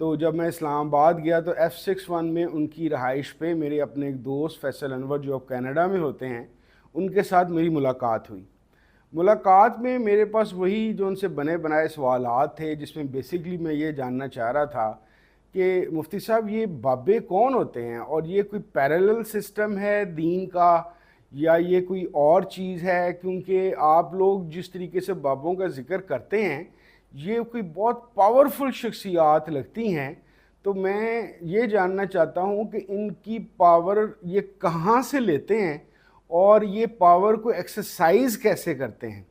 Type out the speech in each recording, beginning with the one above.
تو جب میں اسلام آباد گیا تو F61 میں ان کی رہائش پہ میرے اپنے ایک دوست فیصل انور جو اب کینیڈا میں ہوتے ہیں ان کے ساتھ میری ملاقات ہوئی۔ ملاقات میں میرے پاس وہی جو ان سے بنے بنائے سوالات تھے، جس میں بیسیکلی میں یہ جاننا چاہ رہا تھا کہ مفتی صاحب یہ بابے کون ہوتے ہیں، اور یہ کوئی پیرالل سسٹم ہے دین کا یا یہ کوئی اور چیز ہے؟ کیونکہ آپ لوگ جس طریقے سے بابوں کا ذکر کرتے ہیں یہ کوئی بہت پاورفل شخصیات لگتی ہیں، تو میں یہ جاننا چاہتا ہوں کہ ان کی پاور یہ کہاں سے لیتے ہیں اور یہ پاور کو ایکسرسائز کیسے کرتے ہیں؟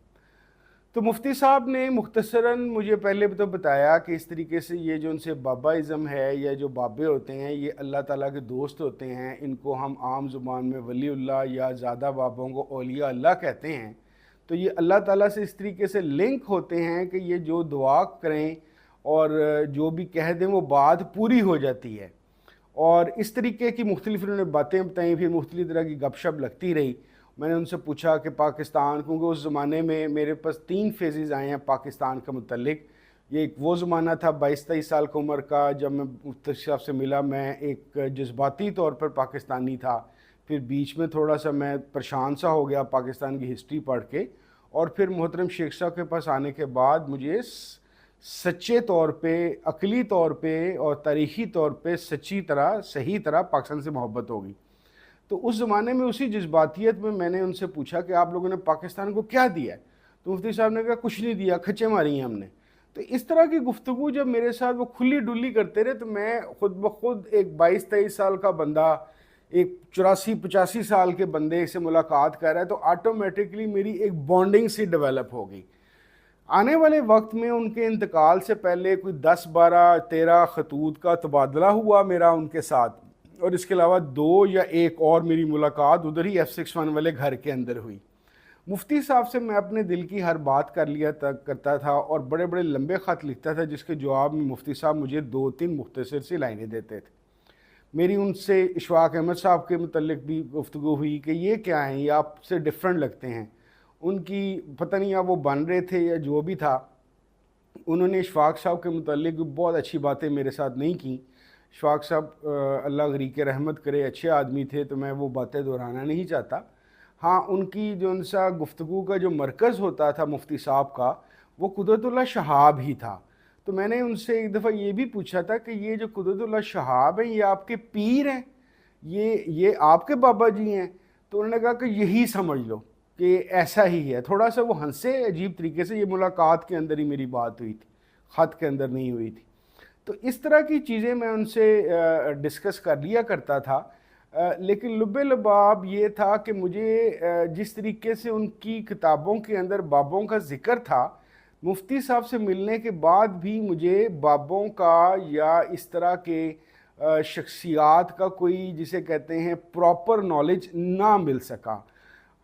تو مفتی صاحب نے مختصراً مجھے پہلے تو بتایا کہ اس طریقے سے یہ جو ان سے بابائزم ہے یا جو بابے ہوتے ہیں یہ اللہ تعالیٰ کے دوست ہوتے ہیں، ان کو ہم عام زبان میں ولی اللہ یا زیادہ بابوں کو اولیاء اللہ کہتے ہیں۔ تو یہ اللہ تعالیٰ سے اس طریقے سے لنک ہوتے ہیں کہ یہ جو دعا کریں اور جو بھی کہہ دیں وہ بات پوری ہو جاتی ہے، اور اس طریقے کی مختلف انہوں نے باتیں بتائیں، پھر مختلف طرح کی گپ شپ لگتی رہی۔ میں نے ان سے پوچھا کہ پاکستان، کیونکہ اس زمانے میں میرے پاس 3 فیزز آئے ہیں پاکستان کا متعلق۔ یہ ایک وہ زمانہ تھا 22-23 سال کی عمر کا جب میں مفتی صاحب سے ملا، میں ایک جذباتی طور پر پاکستانی تھا، پھر بیچ میں تھوڑا سا میں پریشان سا ہو گیا پاکستان کی ہسٹری پڑھ کے، اور پھر محترم شیخ صاحب کے پاس آنے کے بعد مجھے سچے طور پہ، عقلی طور پہ اور تاریخی طور پہ صحیح طرح پاکستان سے محبت ہوگی۔ تو اس زمانے میں اسی جذباتیت میں نے ان سے پوچھا کہ آپ لوگوں نے پاکستان کو کیا دیا ہے؟ تو مفتی صاحب نے کہا کچھ نہیں دیا، کھچے ماری ہیں ہم نے۔ تو اس طرح کی گفتگو جب میرے ساتھ وہ کھلی ڈلی کرتے رہے تو میں خود بخود ایک 22-23 سال کا بندہ ایک 84-85 سال کے بندے سے ملاقات کر رہا ہے، تو آٹومیٹکلی میری ایک بانڈنگ سی ڈیولپ ہو گئی۔ آنے والے وقت میں ان کے انتقال سے پہلے کوئی 10-12-13 خطوط کا تبادلہ ہوا میرا ان کے ساتھ، اور اس کے علاوہ 2 یا 1 اور میری ملاقات ادھر ہی F61 والے گھر کے اندر ہوئی۔ مفتی صاحب سے میں اپنے دل کی ہر بات کرتا تھا اور بڑے بڑے لمبے خط لکھتا تھا، جس کے جواب میں مفتی صاحب مجھے 2-3 مختصر سی لائنیں دیتے تھے۔ میری ان سے اشفاق احمد صاحب کے متعلق بھی گفتگو ہوئی کہ یہ کیا ہیں، یہ آپ سے ڈیفرنٹ لگتے ہیں۔ ان کی پتہ نہیں اب وہ بن رہے تھے یا جو بھی تھا، انہوں نے اشفاق صاحب کے متعلق بہت اچھی باتیں میرے ساتھ نہیں کیں۔ اشفاق صاحب اللہ غریق رحمت کرے اچھے آدمی تھے، تو میں وہ باتیں دہرانا نہیں چاہتا۔ ہاں، ان کی جو ان سا گفتگو کا جو مرکز ہوتا تھا مفتی صاحب کا، وہ قدرت اللہ شہاب ہی تھا۔ تو میں نے ان سے ایک دفعہ یہ بھی پوچھا تھا کہ یہ جو قدرت اللہ شہاب ہیں یہ آپ کے پیر ہیں، یہ آپ کے بابا جی ہیں؟ تو انہوں نے کہا کہ یہی سمجھ لو کہ ایسا ہی ہے۔ تھوڑا سا وہ ہنسے عجیب طریقے سے، یہ ملاقات کے اندر ہی میری بات ہوئی تھی، خط کے اندر نہیں ہوئی تھی۔ تو اس طرح کی چیزیں میں ان سے ڈسکس کر لیا کرتا تھا، لیکن لب لباب یہ تھا کہ مجھے جس طریقے سے ان کی کتابوں کے اندر بابوں کا ذکر تھا، مفتی صاحب سے ملنے کے بعد بھی مجھے بابوں کا یا اس طرح کے شخصیات کا کوئی جسے کہتے ہیں پراپر نالج نہ مل سکا۔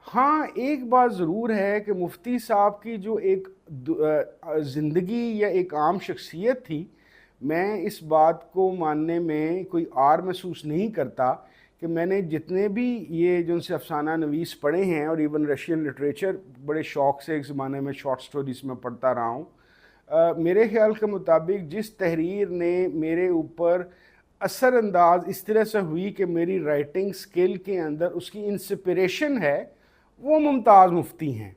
ہاں، ایک بات ضرور ہے کہ مفتی صاحب کی جو ایک زندگی یا ایک عام شخصیت تھی، میں اس بات کو ماننے میں کوئی عار محسوس نہیں کرتا کہ میں نے جتنے بھی یہ جو ان سے افسانہ نویس پڑھے ہیں، اور ایون رشین لٹریچر بڑے شوق سے ایک زمانے میں شارٹ سٹوریز میں پڑھتا رہا ہوں، میرے خیال کے مطابق جس تحریر نے میرے اوپر اثر انداز اس طرح سے ہوئی کہ میری رائٹنگ سکل کے اندر اس کی انسپریشن ہے، وہ ممتاز مفتی ہیں۔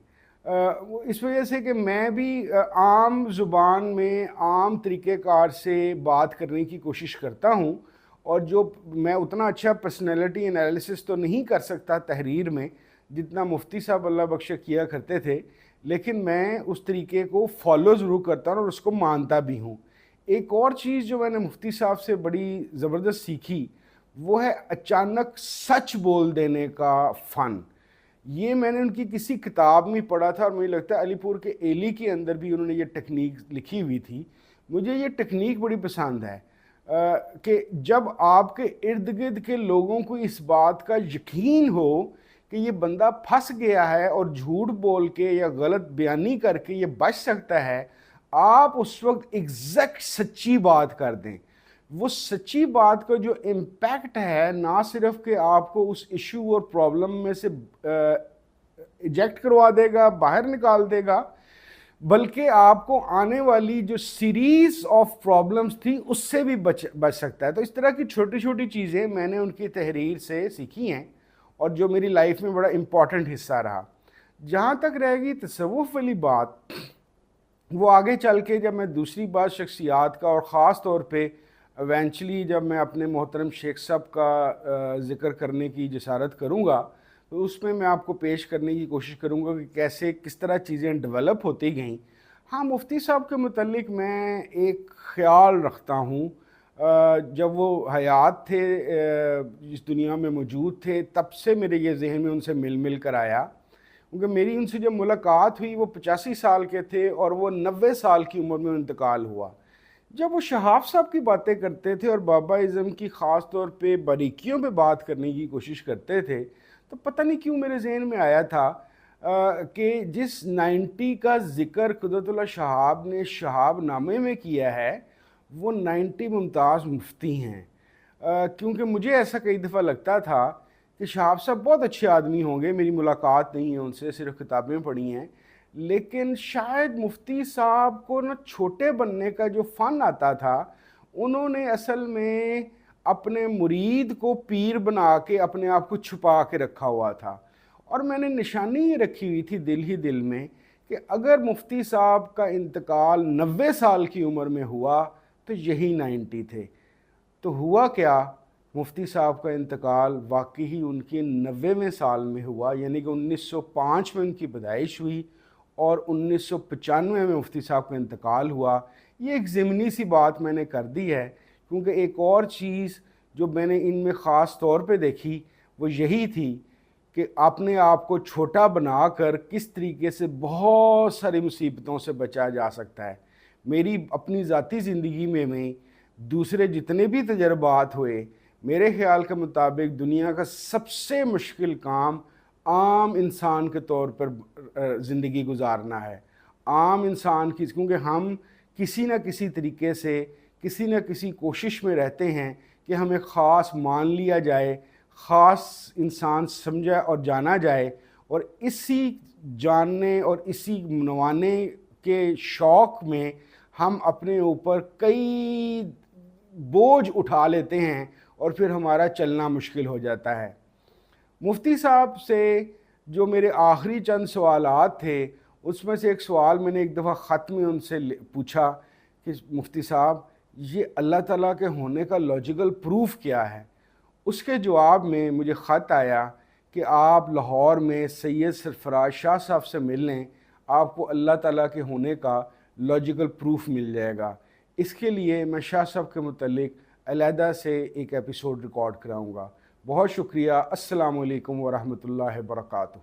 اس وجہ سے کہ میں بھی عام زبان میں عام طریقہ کار سے بات کرنے کی کوشش کرتا ہوں، اور جو میں اتنا اچھا پرسنالٹی انالیسس تو نہیں کر سکتا تحریر میں جتنا مفتی صاحب اللہ بخشے کیا کرتے تھے، لیکن میں اس طریقے کو فالو ضرور کرتا ہوں اور اس کو مانتا بھی ہوں۔ ایک اور چیز جو میں نے مفتی صاحب سے بڑی زبردست سیکھی وہ ہے اچانک سچ بول دینے کا فن۔ یہ میں نے ان کی کسی کتاب میں پڑھا تھا، اور مجھے لگتا ہے علی پور کے ایلی کے اندر بھی انہوں نے یہ ٹیکنیک لکھی ہوئی تھی۔ مجھے یہ ٹیکنیک بڑی پسند ہے کہ جب آپ کے ارد گرد کے لوگوں کو اس بات کا یقین ہو کہ یہ بندہ پھنس گیا ہے اور جھوٹ بول کے یا غلط بیانی کر کے یہ بچ سکتا ہے، آپ اس وقت ایگزیکٹ سچی بات کر دیں۔ وہ سچی بات کا جو امپیکٹ ہے، نہ صرف کہ آپ کو اس ایشو اور پرابلم میں سے ایجیکٹ کروا دے گا، باہر نکال دے گا، بلکہ آپ کو آنے والی جو سیریز آف پرابلمس تھی اس سے بھی بچ سکتا ہے۔ تو اس طرح کی چھوٹی چھوٹی چیزیں میں نے ان کی تحریر سے سیکھی ہیں اور جو میری لائف میں بڑا امپورٹنٹ حصہ رہا۔ جہاں تک رہے گی تصوف والی بات، وہ آگے چل کے جب میں دوسری بات شخصیات کا اور خاص طور پہ ایونچولی جب میں اپنے محترم شیخ صاحب کا ذکر کرنے کی جسارت کروں گا تو اس میں آپ کو پیش کرنے کی کوشش کروں گا کہ کیسے کس طرح چیزیں ڈیولپ ہوتی گئیں۔ ہاں، مفتی صاحب کے متعلق میں ایک خیال رکھتا ہوں، جب وہ حیات تھے، اس دنیا میں موجود تھے، تب سے میرے یہ ذہن میں ان سے مل کر آیا، کیونکہ میری ان سے جب ملاقات ہوئی وہ 85 سال کے تھے اور وہ 90 سال کی عمر میں انتقال ہوا۔ جب وہ شہاب صاحب کی باتیں کرتے تھے اور بابا ازم کی خاص طور پہ باریکیوں پہ بات کرنے کی کوشش کرتے تھے تو پتہ نہیں کیوں میرے ذہن میں آیا تھا کہ جس 90 کا ذکر قدرت اللہ شہاب نے شہاب نامے میں کیا ہے وہ 90 ممتاز مفتی ہیں، کیونکہ مجھے ایسا کئی دفعہ لگتا تھا کہ شہاب صاحب بہت اچھے آدمی ہوں گے، میری ملاقات نہیں ہے ان سے، صرف کتابیں پڑھی ہیں، لیکن شاید مفتی صاحب کو نہ چھوٹے بننے کا جو فن آتا تھا، انہوں نے اصل میں اپنے مرید کو پیر بنا کے اپنے آپ کو چھپا کے رکھا ہوا تھا۔ اور میں نے نشانی یہ رکھی ہوئی تھی دل ہی دل میں کہ اگر مفتی صاحب کا انتقال 90 سال کی عمر میں ہوا تو یہی 90 تھے۔ تو ہوا کیا، مفتی صاحب کا انتقال واقعی ان کے 90ویں سال میں ہوا، یعنی کہ 1905 میں ان کی پیدائش ہوئی اور 1995 میں مفتی صاحب کا انتقال ہوا۔ یہ ایک ضمنی سی بات میں نے کر دی ہے، کیونکہ ایک اور چیز جو میں نے ان میں خاص طور پہ دیکھی وہ یہی تھی کہ اپنے آپ کو چھوٹا بنا کر کس طریقے سے بہت ساری مصیبتوں سے بچا جا سکتا ہے۔ میری اپنی ذاتی زندگی میں دوسرے جتنے بھی تجربات ہوئے، میرے خیال کے مطابق دنیا کا سب سے مشکل کام عام انسان کے طور پر زندگی گزارنا ہے۔ عام انسان کی، کیونکہ ہم کسی نہ کسی طریقے سے کسی نہ کسی کوشش میں رہتے ہیں کہ ہمیں خاص مان لیا جائے، خاص انسان سمجھا اور جانا جائے، اور اسی جاننے اور اسی منوانے کے شوق میں ہم اپنے اوپر کئی بوجھ اٹھا لیتے ہیں اور پھر ہمارا چلنا مشکل ہو جاتا ہے۔ مفتی صاحب سے جو میرے آخری چند سوالات تھے، اس میں سے ایک سوال میں نے ایک دفعہ خط میں ان سے پوچھا کہ مفتی صاحب یہ اللہ تعالیٰ کے ہونے کا لاجیکل پروف کیا ہے؟ اس کے جواب میں مجھے خط آیا کہ آپ لاہور میں سید سرفراز شاہ صاحب سے مل لیں، آپ کو اللہ تعالیٰ کے ہونے کا لاجیکل پروف مل جائے گا۔ اس کے لیے میں شاہ صاحب کے متعلق علیحدہ سے ایک ایپیسوڈ ریکارڈ کراؤں گا۔ بہت شکریہ۔ السلام علیکم ورحمۃ اللہ وبرکاتہ۔